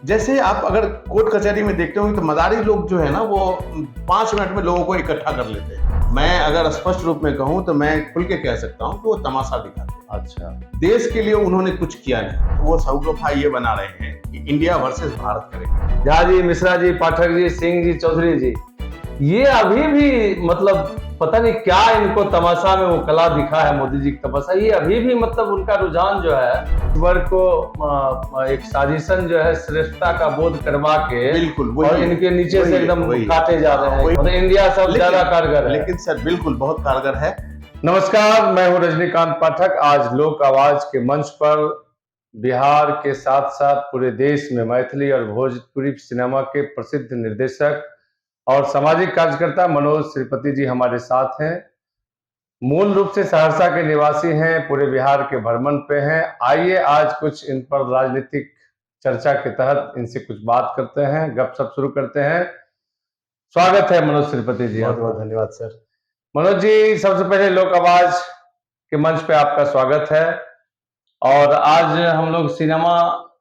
जैसे आप अगर कोर्ट कचहरी में देखते होंगे तो मदारी लोग जो है ना वो 5 मिनट में लोगों को इकट्ठा कर लेते हैं। मैं अगर स्पष्ट रूप में कहूं तो मैं खुल के कह सकता हूं कि वो तमाशा दिखाते हैं। अच्छा, देश के लिए उन्होंने कुछ किया नहीं। वो सौगफा ये बना रहे हैं कि इंडिया वर्सेस भारत करेंगे। झा जी, मिश्रा जी, पाठक जी, सिंह जी, चौधरी जी, ये अभी भी मतलब पता नहीं क्या इनको तमाशा में वो कला दिखा है मोदी जी की तमाशा। ये अभी भी मतलब उनका रुझान जो है वर्ग को एक साजिशन जो है श्रेष्ठता का बोध करवा के बिल्कुल और इनके नीचे से एकदम काटे जा रहे हैं। मतलब इंडिया सब ज्यादा कारगर है। लेकिन सर बिल्कुल बहुत कारगर है। नमस्कार, मैं हूं रजनीकांत पाठक। आज लोक आवाज के मंच पर बिहार के साथ साथ पूरे देश में मैथिली और भोजपुरी सिनेमा के प्रसिद्ध निर्देशक और सामाजिक कार्यकर्ता मनोज श्रीपति जी हमारे साथ हैं। मूल रूप से सहरसा के निवासी हैं, पूरे बिहार के भ्रमण पे हैं। आइए आज कुछ इन पर राजनीतिक चर्चा के तहत इनसे कुछ बात करते हैं, गपशप शुरू करते हैं। स्वागत है मनोज श्रीपति जी। बहुत बहुत धन्यवाद सर। मनोज जी, सबसे पहले लोक आवाज के मंच पे आपका स्वागत है। और आज हम लोग सिनेमा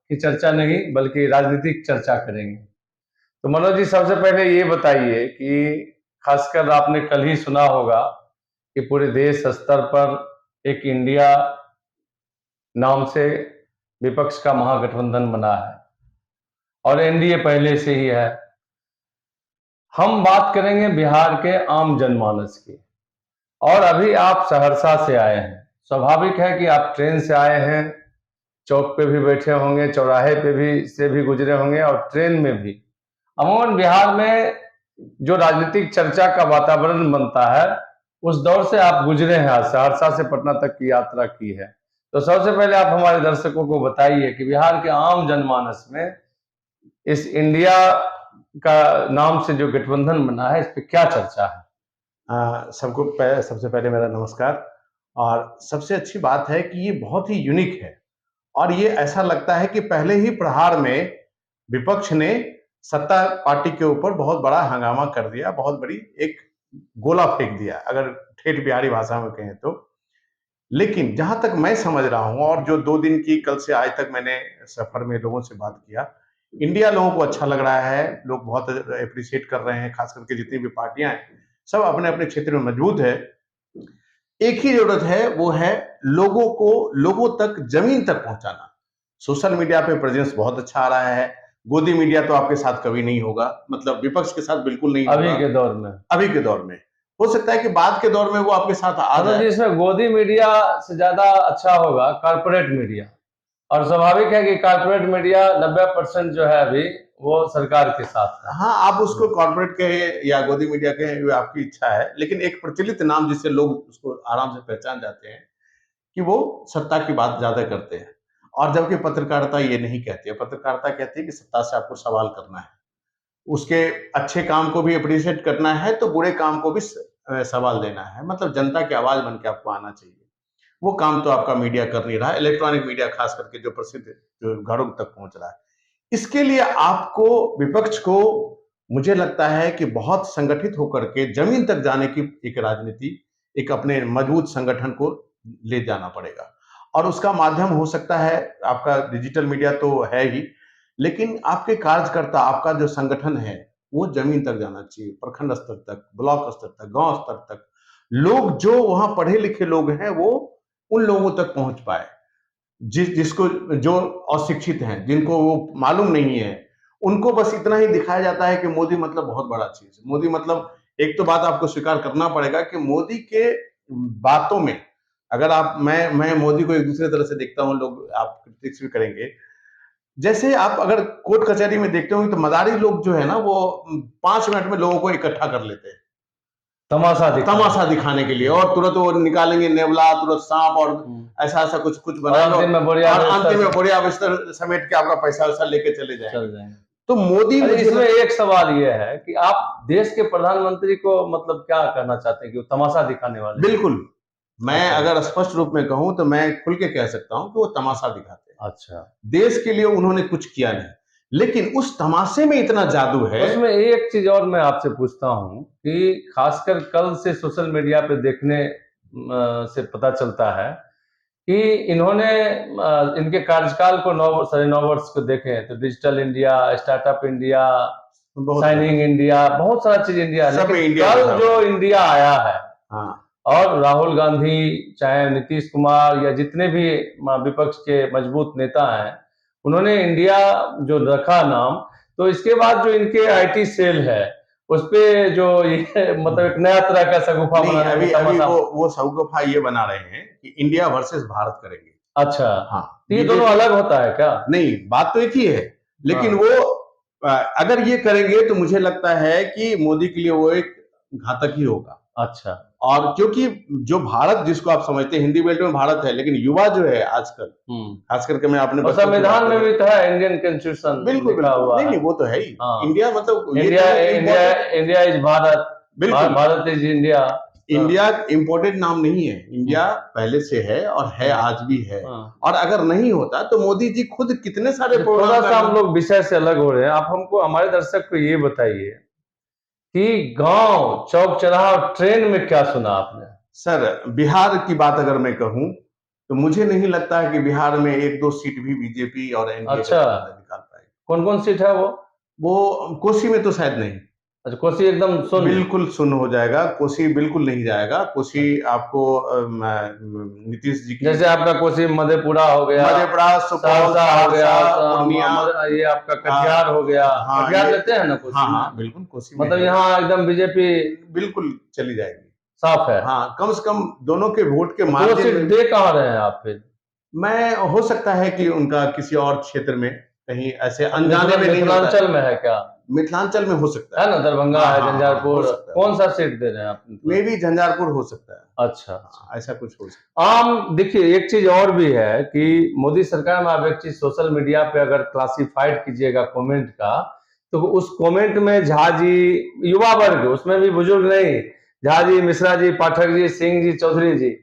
की चर्चा नहीं बल्कि राजनीतिक चर्चा करेंगे। तो मनोज जी, सबसे पहले ये बताइए कि खासकर आपने कल ही सुना होगा कि पूरे देश स्तर पर एक इंडिया नाम से विपक्ष का महागठबंधन बना है और एनडीए पहले से ही है। हम बात करेंगे बिहार के आम जनमानस की। और अभी आप सहरसा से आए हैं, स्वाभाविक है कि आप ट्रेन से आए हैं, चौक पे भी बैठे होंगे, चौराहे पे भी गुजरे होंगे और ट्रेन में भी। अमूमन बिहार में जो राजनीतिक चर्चा का वातावरण बनता है उस दौर से आप गुजरे हैं, आज सहरसा से पटना तक की यात्रा की है। तो सबसे पहले आप हमारे दर्शकों को बताइए कि बिहार के आम जनमानस में इस इंडिया का नाम से जो गठबंधन बना है इस पे क्या चर्चा है? सबसे पहले मेरा नमस्कार। और सबसे अच्छी बात है कि ये बहुत ही यूनिक है और ये ऐसा लगता है कि पहले ही प्रहार में विपक्ष ने सत्ता पार्टी के ऊपर बहुत बड़ा हंगामा कर दिया, बहुत बड़ी एक गोला फेंक दिया, अगर ठेठ बिहारी भाषा में कहें तो। लेकिन जहां तक मैं समझ रहा हूं और जो 2 दिन की कल से आज तक मैंने सफर में लोगों से बात किया, इंडिया लोगों को अच्छा लग रहा है, लोग बहुत अप्रिशिएट कर रहे हैं, खास करके जितनी भी पार्टियां हैं सब अपने अपने क्षेत्र में मजबूत है। एक ही जरूरत है, वो है लोगों को लोगों तक, जमीन तक पहुंचाना। सोशल मीडिया पे प्रेजेंस बहुत अच्छा आ रहा है। गोदी मीडिया तो आपके साथ कभी नहीं होगा, मतलब विपक्ष के साथ बिल्कुल नहीं होगा अभी के दौर में। हो सकता है कि बाद के दौर में वो आपके साथ आ जाए। इसमें गोदी मीडिया से ज्यादा अच्छा होगा कारपोरेट मीडिया। और स्वाभाविक है कि कारपोरेट मीडिया 90% जो है अभी वो सरकार के साथ है। हाँ, आप उसको कॉर्पोरेट कहें या गोदी मीडिया कहें, वो आपकी इच्छा है। लेकिन एक प्रचलित नाम जिससे लोग उसको आराम से पहचान जाते हैं कि वो सत्ता की बात ज्यादा करते हैं। और जबकि पत्रकारिता ये नहीं कहती है, पत्रकारिता कहती है कि सत्ता से आपको सवाल करना है, उसके अच्छे काम को भी अप्रिशिएट करना है तो बुरे काम को भी सवाल देना है, मतलब जनता की आवाज बन के आपको आना चाहिए। वो काम तो आपका मीडिया कर नहीं रहा है, इलेक्ट्रॉनिक मीडिया खास करके जो प्रसिद्ध जो घरों तक पहुंच रहा है। इसके लिए आपको, विपक्ष को, मुझे लगता है कि बहुत संगठित होकर के जमीन तक जाने की एक राजनीति, एक अपने मजबूत संगठन को ले जाना पड़ेगा। और उसका माध्यम हो सकता है आपका डिजिटल मीडिया तो है ही, लेकिन आपके कार्यकर्ता, आपका जो संगठन है वो जमीन तक जाना चाहिए, प्रखंड स्तर तक, ब्लॉक स्तर तक, गांव स्तर तक। लोग जो वहां पढ़े लिखे लोग हैं वो उन लोगों तक पहुंच पाए, जिसको, जो अशिक्षित हैं, जिनको वो मालूम नहीं है, उनको बस इतना ही दिखाया जाता है कि मोदी मतलब बहुत बड़ा चीज है। मोदी मतलब, एक तो बात आपको स्वीकार करना पड़ेगा कि मोदी के बातों में, अगर आप, मैं मोदी को एक दूसरे तरह से देखता हूं, लोग आप क्रिटिक्स भी करेंगे। जैसे आप अगर कोर्ट कचहरी में देखते होंगे तो मदारी लोग जो है ना वो 5 मिनट में लोगों को इकट्ठा कर लेते हैं तमाशा दिखाने के लिए, और तुरंत वो निकालेंगे नेवला, तुरंत सांप और ऐसा ऐसा कुछ कुछ बनाएंगे और अंतिम में बोरिया बिस्तर समेट के आपका पैसा वैसा लेके चले जाएंगे। तो मोदी, इसमें एक सवाल ये है कि आप देश के प्रधानमंत्री को मतलब क्या कहना चाहते हैं कि वो तमाशा दिखाने वाले? बिल्कुल, मैं अगर स्पष्ट रूप में कहूं तो मैं खुल के कह सकता हूं कि वो तमाशा दिखाते हैं। अच्छा, देश के लिए उन्होंने कुछ किया नहीं, लेकिन उस तमाशे में इतना जादू है। उसमें एक चीज और मैं आपसे पूछता हूं कि खासकर कल से सोशल मीडिया पे देखने से पता चलता है कि इन्होंने इनके कार्यकाल को 9 9.5 वर्ष को देखें तो digital India, startup India, shining India, बहुत सारा चीज इंडिया, सब लेकिन इंडिया कल का जो इंडिया आया है, हाँ, और राहुल गांधी चाहे नीतीश कुमार या जितने भी विपक्ष के मजबूत नेता हैं, उन्होंने इंडिया जो रखा नाम, तो इसके बाद जो इनके आईटी सेल है उस पे जो ये मतलब एक नया तरह का शगुफा नहीं, बनाने अभी का अभी तमाशा। वो शगुफा ये बना रहे हैं कि इंडिया वर्सेस भारत करेंगे। अच्छा, हाँ, तो ये दोनों अलग होता है क्या? नहीं, बात तो एक ही है, लेकिन हाँ। वो अगर ये करेंगे तो मुझे लगता है कि मोदी के लिए वो एक घातक ही होगा। अच्छा, और क्योंकि जो भारत जिसको आप समझते हैं हिंदी बेल्ट में भारत है, लेकिन युवा जो है आजकल, खास करके मैं अपने और बच्चों की संविधान बात में करूं, भी तो है, इंडियन कॉन्स्टिट्यूशन बिल्कुल लिखा बिल्कुल, हुआ नहीं है। नहीं, वो तो है ही। हाँ। इंडिया मतलब ये इंडिया तो India important- India is Bharat, बिल्कुल, Bharat is India. India imported नाम नहीं है, इंडिया पहले से है और है, आज भी है। हाँ। और अगर नहीं होता तो मोदी जी खुद कितने सारे थोड़ा प्रोग्राम सा हम लोग विषय से अलग हो रहे हैं। आप हमको, हमारे दर्शक को ये बताइए कि गांव, चौक चौराहा और ट्रेन में क्या सुना आपने? सर, बिहार की बात अगर मैं कहूं तो मुझे नहीं लगता है कि बिहार में 1-2 सीट भी बीजेपी और एनडीए अच्छा, निकाल पाएगी। कौन कौन सीट है वो कोसी में तो शायद नहीं, अच्छा, कोसी एकदम सुन। बिल्कुल सुन हो जाएगा, कोसी बिल्कुल नहीं जाएगा। कोसी आपको नीतीश जी की, जैसे आपका कोसी मधेपुरा हो गया, मधेपुरा, सुपौल, सहरसा हो गया, पूर्णिया, ये आपका कटिहार हो गया। हाँ, कटिहार लेते हैं ना कोसी हाँ में? हाँ, बिल्कुल कोसी में मतलब है। यहाँ एकदम बीजेपी बिल्कुल चली जाएगी, साफ है। हाँ, कम से कम दोनों के वोट के तो मार्जिन सीट में। दे कहाँ रहे हैं आप फिर? मैं, हो सकता है कि उनका किसी और क्षेत्र में कहीं ऐसे अनजाने में नहीं होता है। मिथिलांचल में है क्या? मिथिलांचल में हो सकता है ना, दरभंगा हाँ, है, हाँ, झंझारपुर, हो सकता है। कौन सा सीट दे रहे हैं आप? मे भी झंझारपुर हो सकता है। अच्छा, ऐसा कुछ हो सकता है। आम देखिए, एक चीज और भी है कि मोदी सरकार में आप एक चीज सोशल मीडिया पे अगर क्लासिफाइड कीजिएगा कमेंट का, तो उस कमेंट में झा जी, युवा वर्ग, उसमें भी बुजुर्ग नहीं, झा जी, मिश्रा जी, पाठक जी, सिंह जी, चौधरी जी,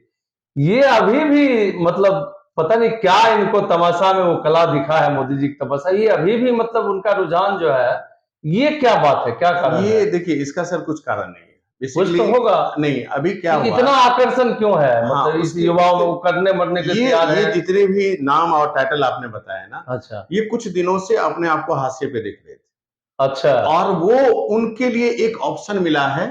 ये अभी भी मतलब पता नहीं क्या इनको तमाशा में वो कला दिखा है, मोदी जी की तमाशा, ये अभी भी मतलब उनका रुझान जो है, ये क्या बात है, क्या कारण ये है? देखिए, इसका सर कुछ कारण नहीं है। कुछ बेसिकली तो होगा। नहीं, अभी क्या हुआ, इतना आकर्षण क्यों है, हाँ, मतलब इस उसके युवाओं में करने मरने के तैयार ये है? जितने भी नाम और टाइटल आपने बताया ना, अच्छा, ये कुछ दिनों से अपने आप को हाशिए पे देख रहे थे, अच्छा, और वो उनके लिए एक ऑप्शन मिला है,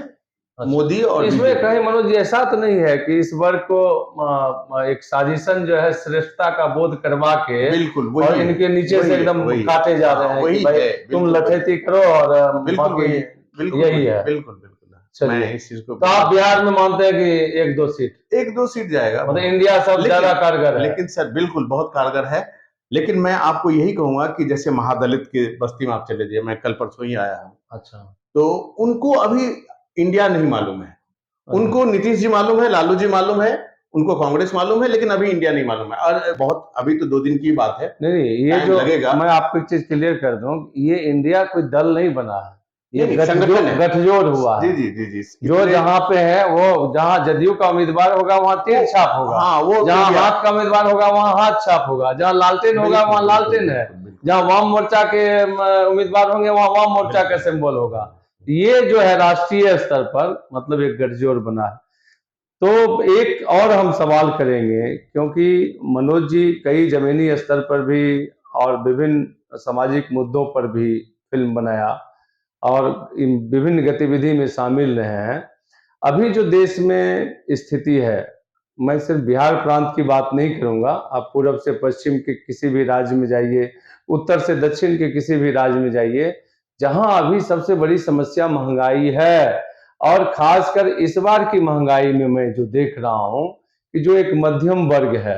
अच्छा। मोदी और इसमें बीजेपी। कहीं मनोज जी ऐसा तो नहीं है कि इस वर्ग को एक साजिशन जो है श्रेष्ठता का बोध करवा के, बिल्कुल और वही है, इनके नीचे वही से है, एकदम वही है। काटे जा रहे हाँ, हैं वही कि भाई है, तुम बिल्कुल लठैती करो और बिल्कुल बाकी वही है, बिल्कुल यही वही, है। बिल्कुल बिल्कुल। चलिए, मैं इस चीज को, तो आप बिहार में मानते हैं कि 1-2 सीट, 1-2 सीट जाएगा, मतलब इंडिया सब ज्यादा कारगर है? लेकिन सर बिल्कुल बहुत कारगर है। लेकिन मैं आपको यही कहूंगा कि जैसे महादलित के बस्ती में आप चले जाइए, मैं कल परसों ही आया हूँ, अच्छा, तो उनको अभी इंडिया नहीं मालूम है। उनको नीतीश जी मालूम है, लालू जी मालूम है, उनको कांग्रेस मालूम है, लेकिन अभी इंडिया नहीं मालूम है। और बहुत, अभी तो 2 दिन की बात है, नहीं, ये टाइम जो लगेगा। मैं आपको एक चीज क्लियर कर दूं, ये इंडिया कोई दल नहीं बना है, ये नहीं, संगठन है। गठजोड़ हुआ जी है। जी जी जी, जो जहां पे है, वो जहां जदयू का उम्मीदवार होगा वहां तीर छाप होगा, हाँ, वो जहां इंडिया- हाथ का उम्मीदवार होगा वहां हाथ छाप होगा, जहां लालटेन होगा बिल्कुल, वहां बिल्कुल, लालटेन है, बिल्कुल, बिल्कुल। जहां वाम मोर्चा के उम्मीदवार होंगे वहां वाम मोर्चा का सिंबल होगा। ये जो है राष्ट्रीय स्तर पर मतलब एक गठजोड़ बना है। तो एक और हम सवाल करेंगे, क्योंकि मनोज जी कई जमीनी स्तर पर भी और विभिन्न सामाजिक मुद्दों पर भी फिल्म बनाया और इन विभिन्न गतिविधि में शामिल रहे हैं। अभी जो देश में स्थिति है, मैं सिर्फ बिहार प्रांत की बात नहीं करूंगा, आप पूर्व से पश्चिम के किसी भी राज्य में जाइए, उत्तर से दक्षिण के किसी भी राज्य में जाइए, जहां अभी सबसे बड़ी समस्या महंगाई है। और खासकर इस बार की महंगाई में मैं जो देख रहा हूं कि जो एक मध्यम वर्ग है,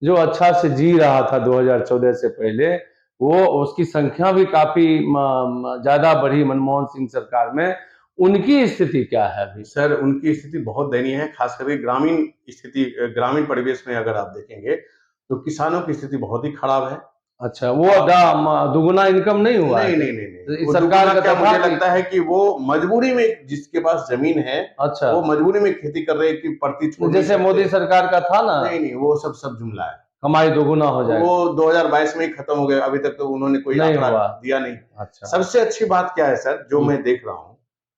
जो अच्छा से जी रहा था 2014 से पहले, वो उसकी संख्या भी काफी ज्यादा बढ़ी मनमोहन सिंह सरकार में। उनकी स्थिति क्या है अभी? सर, उनकी स्थिति बहुत दयनीय है, खास करके ग्रामीण स्थिति, ग्रामीण परिवेश में अगर आप देखेंगे तो किसानों की स्थिति बहुत ही खराब है। अच्छा, वो दुगुना इनकम नहीं हुआ है? नहीं नहीं नहीं, इस वो सरकार दुगुना का क्या, तो मुझे था लगता है कि वो मजबूरी में, जिसके पास जमीन है, अच्छा, वो मजबूरी में खेती कर रहे हैं कि प्रति छोड़ नहीं जैसे सकते। मोदी सरकार का था ना, नहीं नहीं, वो सब जुमला है। कमाई दोगुना हो जाएगी, वो 2022 में ही खत्म हो गया, अभी तक तो उन्होंने कोई नहीं आंकड़ा हुआ। दिया नहीं। अच्छा, सबसे अच्छी बात क्या है सर, जो मैं देख रहा हूँ,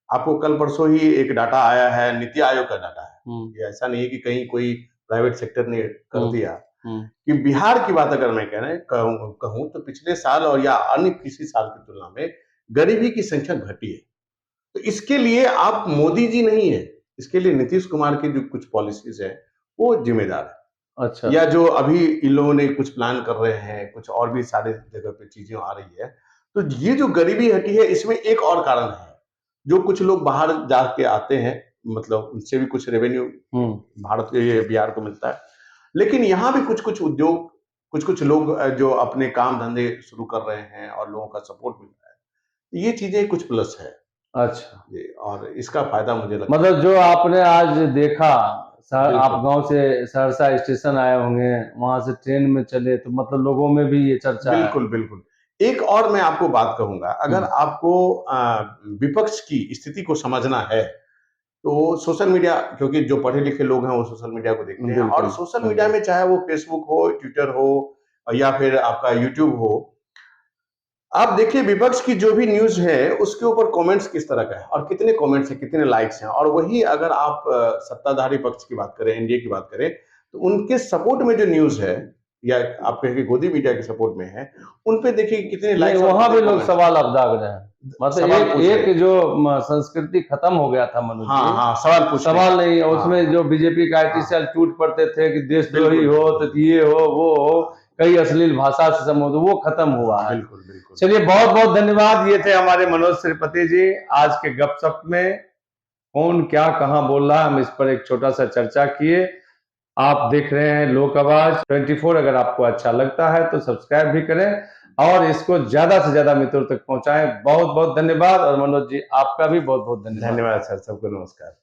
आपको कल परसों ही एक डाटा आया है, नीति आयोग का डाटा है, ये ऐसा नहीं है कि कहीं कोई प्राइवेट सेक्टर ने कर दिया। कि बिहार की बात अगर मैं कहूं तो पिछले साल और या अन्य किसी साल की तुलना में गरीबी की संख्या घटी है। तो इसके लिए आप मोदी जी नहीं है, इसके लिए नीतीश कुमार की जो कुछ पॉलिसीज है वो जिम्मेदार है। अच्छा। या जो अभी इन लोगों ने कुछ प्लान कर रहे हैं, कुछ और भी सारे जगह पे चीजें आ रही है, तो ये जो गरीबी हटी है इसमें एक और कारण है। जो कुछ लोग बाहर जाके आते हैं, मतलब उनसे भी कुछ रेवेन्यू भारत के ये बिहार को मिलता है, लेकिन यहाँ भी कुछ कुछ उद्योग, कुछ कुछ लोग जो अपने काम धंधे शुरू कर रहे हैं और लोगों का सपोर्ट मिल रहा है, ये चीजें कुछ प्लस है। अच्छा जी, और इसका फायदा मुझे लगता है। मतलब जो आपने आज देखा, बिल्कुल। आप गांव से सहरसा स्टेशन आए होंगे, वहां से ट्रेन में चले, तो मतलब लोगों में भी ये चर्चा है। बिल्कुल बिल्कुल। एक और मैं आपको बात कहूंगा, अगर आपको विपक्ष की स्थिति को समझना है तो सोशल मीडिया, क्योंकि जो पढ़े लिखे लोग हैं वो सोशल मीडिया को देखते हैं, और सोशल मीडिया में चाहे वो फेसबुक हो, ट्विटर हो या फिर आपका यूट्यूब हो, आप देखिए विपक्ष की जो भी न्यूज है उसके ऊपर कमेंट्स किस तरह का है और कितने कमेंट्स हैं, कितने लाइक्स हैं। और वही अगर आप सत्ताधारी पक्ष की बात करें, एनडीए की बात करें, तो उनके सपोर्ट में जो न्यूज है या आप कहेंगे गोदी मीडिया के सपोर्ट में है, उन पे देखिए कितने लाइक्स। वहां भी लोग सवाल अब दाग रहे हैं, मतलब एक जो संस्कृति खत्म हो गया था मनोज जी। हाँ, सवाल नहीं, उसमें जो बीजेपी का IT सेल टूट पड़ते थे कि देशद्रोही हो, तो ये हो वो हो, कई अश्लील भाषा से संबोधित, वो खत्म हुआ है। बिल्कुल बिल्कुल। चलिए बहुत बहुत धन्यवाद। ये थे हमारे मनोज श्रीपति जी आज के गपशप में। कौन क्या कहाँ बोल रहा है, हम इस पर एक छोटा सा चर्चा किए। आप देख रहे हैं लोक आवाज 24। अगर आपको अच्छा लगता है तो सब्सक्राइब भी करें और इसको ज्यादा से ज्यादा मित्रों तक पहुंचाएं। बहुत बहुत धन्यवाद। और मनोज जी आपका भी बहुत बहुत धन्यवाद। धन्यवाद सर, सबको नमस्कार।